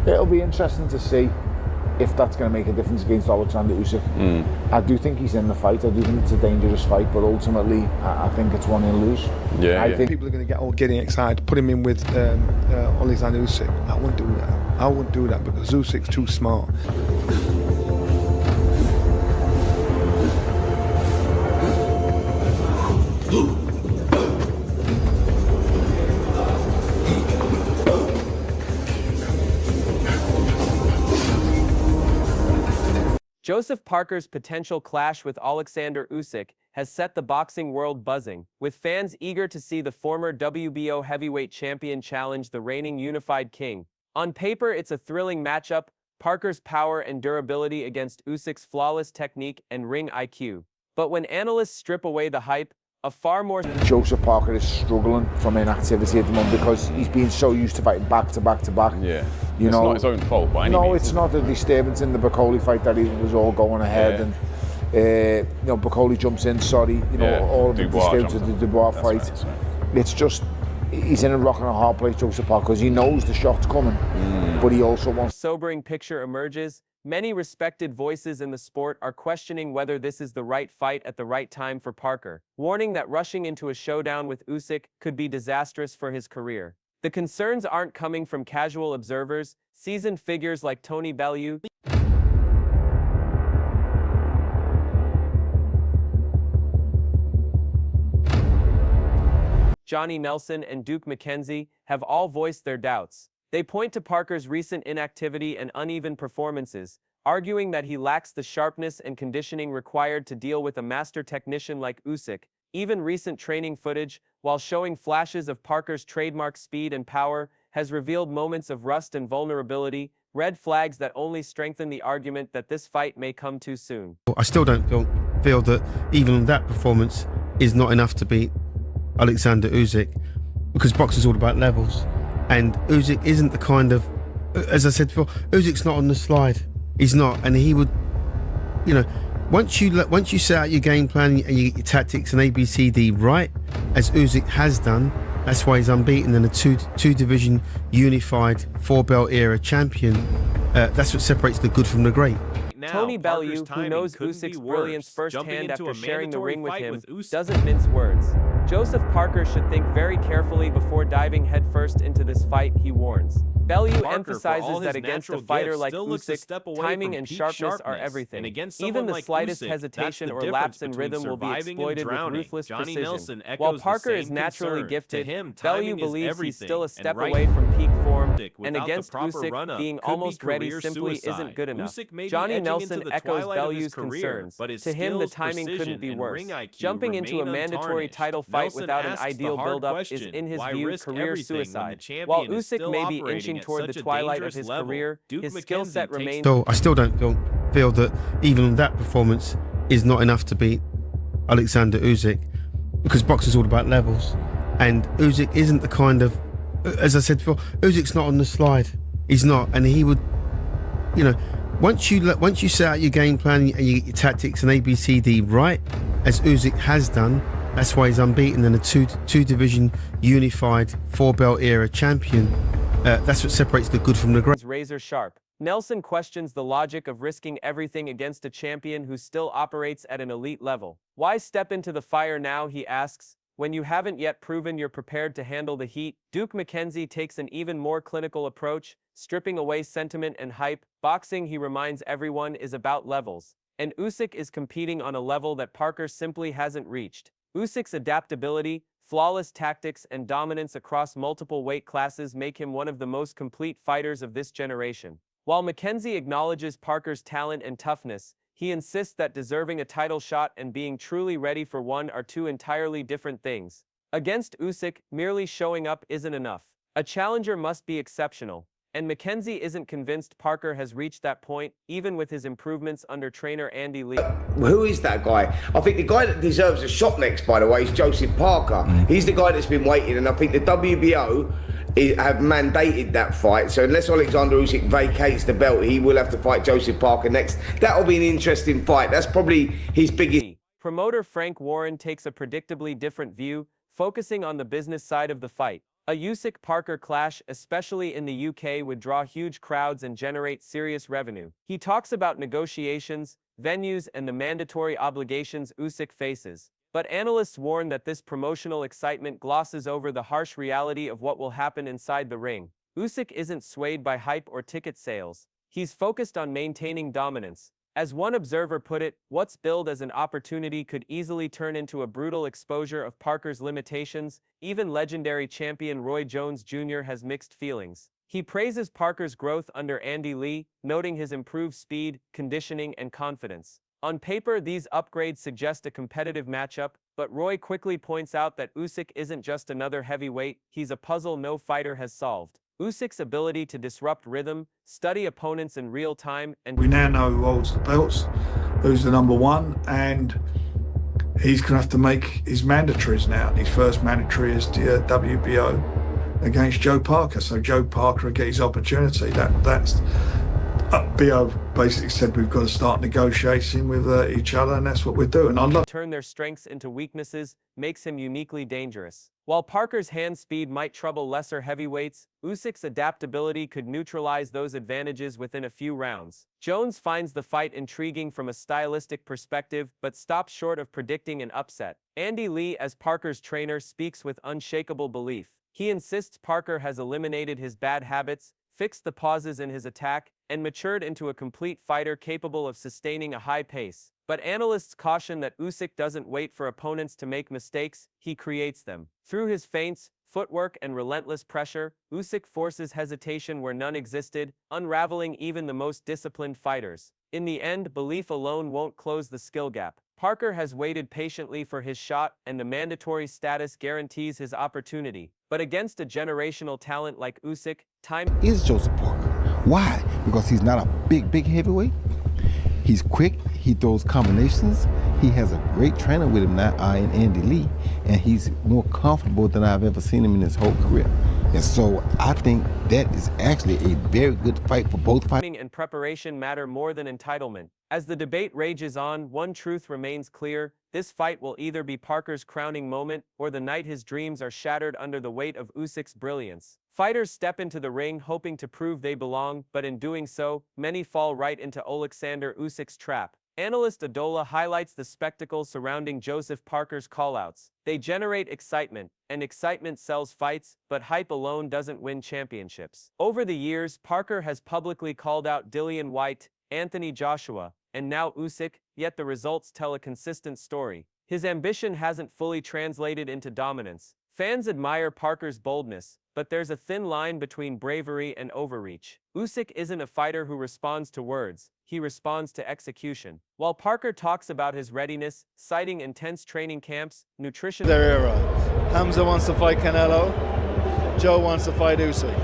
It'll be interesting to see if that's going to make a difference against Oleksandr Usyk. I do think he's in the fight. I do think it's a dangerous fight, but ultimately, I think it's one he'll lose. I think people are going to get all getting excited. Put him in with Oleksandr Usyk. I wouldn't do that. I wouldn't do that because Usyk's too smart. Joseph Parker's potential clash with Oleksandr Usyk has set the boxing world buzzing, with fans eager to see the former WBO heavyweight champion challenge the reigning unified king. On paper, it's a thrilling matchup, Parker's power and durability against Usyk's flawless technique and ring IQ. But when analysts strip away the hype, a far more... Joseph Parker is struggling from inactivity at the moment because he's been so used to fighting back to back to back. Yeah, you know, it's not his own fault by any means. No, it's not a disturbance in the Bacoli fight that he was all going ahead, and you know, Bacoli jumps in. Sorry, you know, all of the disturbance of the Dubois fight. Right. It's just he's in a rock and a hard place, Joseph Parker, because he knows the shot's coming, but he also wants. A sobering picture emerges. Many respected voices in the sport are questioning whether this is the right fight at the right time for Parker, warning that rushing into a showdown with Usyk could be disastrous for his career. The concerns aren't coming from casual observers. Seasoned figures like Tony Bellew, Johnny Nelson, and Duke McKenzie have all voiced their doubts. They point to Parker's recent inactivity and uneven performances, arguing that he lacks the sharpness and conditioning required to deal with a master technician like Usyk. Even recent training footage, while showing flashes of Parker's trademark speed and power, has revealed moments of rust and vulnerability, red flags that only strengthen the argument that this fight may come too soon. I still don't feel that even that performance is not enough to beat Oleksandr Usyk, because boxing's all about levels. And Usyk isn't the kind of, as I said before, Usyk's not on the slide. He's not, and he would, you know, once you set out your game plan and you get your tactics and ABCD right, as Usyk has done, that's why he's unbeaten and a two-division unified 4-belt era champion. That's what separates the good from the great. Tony Bellew, who knows Usyk's brilliance firsthand after sharing the ring with him, doesn't mince words. Joseph Parker should think very carefully before diving headfirst into this fight, he warns. Bellew emphasizes that against a fighter like Usyk, timing and sharpness are everything. Even the slightest hesitation or lapse in rhythm will be exploited with ruthless precision. While Parker is naturally gifted, Bellew believes he's still a step away from peak form, and against Usyk, being almost ready simply isn't good enough. Johnny Nelson echoes Bellew's concerns. To him, the timing couldn't be worse. Jumping into a mandatory title fight without an ideal build-up is, in his view, career suicide. While Usyk may be inching toward the twilight of his career, his skill set remains... I still don't feel that even that performance is not enough to beat Oleksandr Usyk, because boxing's all about levels. And Usyk isn't the kind of, as I said before, Usyk's not on the slide. He's not, and he would, you know, once you set out your game plan and you get your tactics and ABCD right, as Usyk has done, that's why he's unbeaten and a two-division unified 4-belt era champion. That's what separates the good from the great. Razor sharp. Nelson questions the logic of risking everything against a champion who still operates at an elite level. Why step into the fire now, he asks, when you haven't yet proven you're prepared to handle the heat? Duke McKenzie takes an even more clinical approach, stripping away sentiment and hype. Boxing, he reminds everyone, is about levels. And Usyk is competing on a level that Parker simply hasn't reached. Usyk's adaptability, flawless tactics, and dominance across multiple weight classes make him one of the most complete fighters of this generation. While McKenzie acknowledges Parker's talent and toughness, he insists that deserving a title shot and being truly ready for one are two entirely different things. Against Usyk, merely showing up isn't enough. A challenger must be exceptional. And McKenzie isn't convinced Parker has reached that point, even with his improvements under trainer Andy Lee. Who is that guy? I think the guy that deserves a shot next, by the way, is Joseph Parker. He's the guy that's been waiting, and I think the WBO have mandated that fight. So unless Oleksandr Usyk vacates the belt, he will have to fight Joseph Parker next. That'll be an interesting fight. That's probably his biggest... Promoter Frank Warren takes a predictably different view, focusing on the business side of the fight. A Usyk-Parker clash, especially in the UK, would draw huge crowds and generate serious revenue. He talks about negotiations, venues, and the mandatory obligations Usyk faces. But analysts warn that this promotional excitement glosses over the harsh reality of what will happen inside the ring. Usyk isn't swayed by hype or ticket sales. He's focused on maintaining dominance. As one observer put it, what's billed as an opportunity could easily turn into a brutal exposure of Parker's limitations. Even legendary champion Roy Jones Jr. has mixed feelings. He praises Parker's growth under Andy Lee, noting his improved speed, conditioning, and confidence. On paper, these upgrades suggest a competitive matchup, but Roy quickly points out that Usyk isn't just another heavyweight, he's a puzzle no fighter has solved. Usyk's ability to disrupt rhythm, study opponents in real time, and we now know who holds the belts, who's the number one, and he's going to have to make his mandatories now. His first mandatory is the WBO against Joe Parker. So Joe Parker will get his opportunity. That's BO basically said we've got to start negotiating with each other, and that's what we're doing. I'd love turn their strengths into weaknesses makes him uniquely dangerous. While Parker's hand speed might trouble lesser heavyweights, Usyk's adaptability could neutralize those advantages within a few rounds. Jones finds the fight intriguing from a stylistic perspective, but stops short of predicting an upset. Andy Lee, as Parker's trainer, speaks with unshakable belief. He insists Parker has eliminated his bad habits, fixed the pauses in his attack, and matured into a complete fighter capable of sustaining a high pace. But analysts caution that Usyk doesn't wait for opponents to make mistakes, he creates them. Through his feints, footwork, and relentless pressure, Usyk forces hesitation where none existed, unraveling even the most disciplined fighters. In the end, belief alone won't close the skill gap. Parker has waited patiently for his shot, and the mandatory status guarantees his opportunity. But against a generational talent like Usyk, time is Joseph Parker. Why? Because he's not a big heavyweight. He's quick, he throws combinations, he has a great trainer with him now in Andy Lee, and he's more comfortable than I've ever seen him in his whole career. And so I think that is actually a very good fight for both fighters. And preparation matter more than entitlement. As the debate rages on, one truth remains clear: this fight will either be Parker's crowning moment, or the night his dreams are shattered under the weight of Usyk's brilliance. Fighters step into the ring hoping to prove they belong, but in doing so, many fall right into Oleksandr Usyk's trap. Analyst Adola highlights the spectacle surrounding Joseph Parker's callouts. They generate excitement, and excitement sells fights, but hype alone doesn't win championships. Over the years, Parker has publicly called out Dillian Whyte, Anthony Joshua, and now Usyk, yet the results tell a consistent story. His ambition hasn't fully translated into dominance. Fans admire Parker's boldness, but there's a thin line between bravery and overreach. Usyk isn't a fighter who responds to words, he responds to execution. While Parker talks about his readiness, citing intense training camps, nutrition... Their era. Hamza wants to fight Canelo, Joe wants to fight Usyk.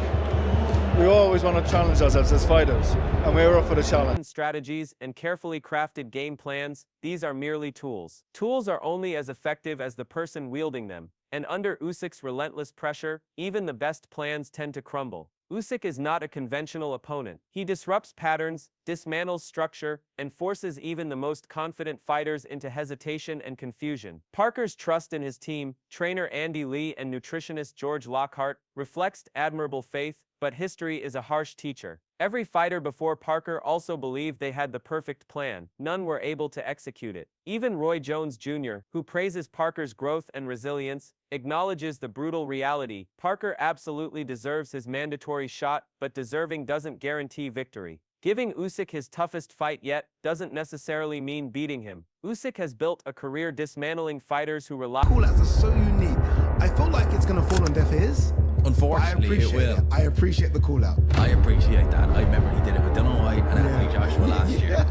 We always want to challenge ourselves as fighters, and we're up for the challenge. Strategies and carefully crafted game plans, these are merely tools. Tools are only as effective as the person wielding them. And under Usyk's relentless pressure, even the best plans tend to crumble. Usyk is not a conventional opponent. He disrupts patterns, dismantles structure, and forces even the most confident fighters into hesitation and confusion. Parker's trust in his team, trainer Andy Lee and nutritionist George Lockhart, reflects admirable faith, but history is a harsh teacher. Every fighter before Parker also believed they had the perfect plan. None were able to execute it. Even Roy Jones Jr., who praises Parker's growth and resilience, acknowledges the brutal reality. Parker absolutely deserves his mandatory shot, but deserving doesn't guarantee victory. Giving Usyk his toughest fight yet doesn't necessarily mean beating him. Usyk has built a career dismantling fighters who rely... Call-outs are so unique. I feel like it's going to fall on deaf ears. Unfortunately, it will. I appreciate the call-out. I appreciate that. I remember he did it with Dylan White and Anthony Joshua last year.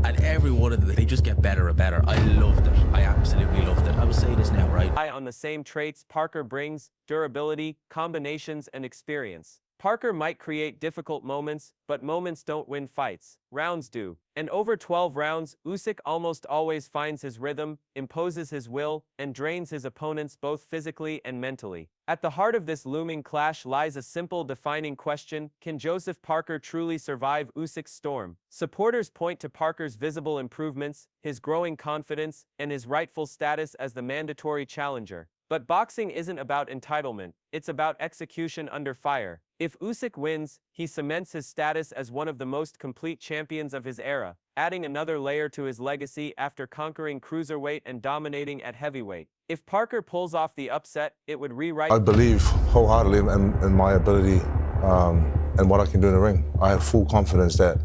And every one of them, they just get better and better. I loved it. I absolutely loved it. I will say this now, right? On the same traits Parker brings: durability, combinations, and experience. Parker might create difficult moments, but moments don't win fights. Rounds do. And over 12 rounds, Usyk almost always finds his rhythm, imposes his will, and drains his opponents both physically and mentally. At the heart of this looming clash lies a simple defining question: can Joseph Parker truly survive Usyk's storm? Supporters point to Parker's visible improvements, his growing confidence, and his rightful status as the mandatory challenger. But boxing isn't about entitlement, it's about execution under fire. If Usyk wins, he cements his status as one of the most complete champions of his era, adding another layer to his legacy after conquering cruiserweight and dominating at heavyweight. If Parker pulls off the upset, it would rewrite... I believe wholeheartedly in my ability and what I can do in the ring. I have full confidence that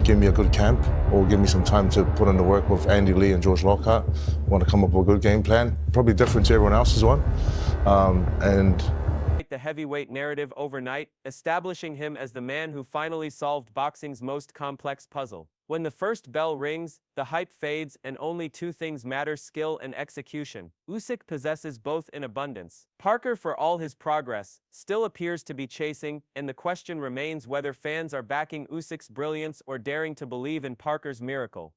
give me a good camp or give me some time to put in the work with Andy Lee and George Lockhart. Want to come up with a good game plan, probably different to everyone else's one. And the heavyweight narrative overnight, establishing him as the man who finally solved boxing's most complex puzzle. When the first bell rings, the hype fades and only two things matter: skill and execution. Usyk possesses both in abundance. Parker, for all his progress, still appears to be chasing, and the question remains whether fans are backing Usyk's brilliance or daring to believe in Parker's miracle.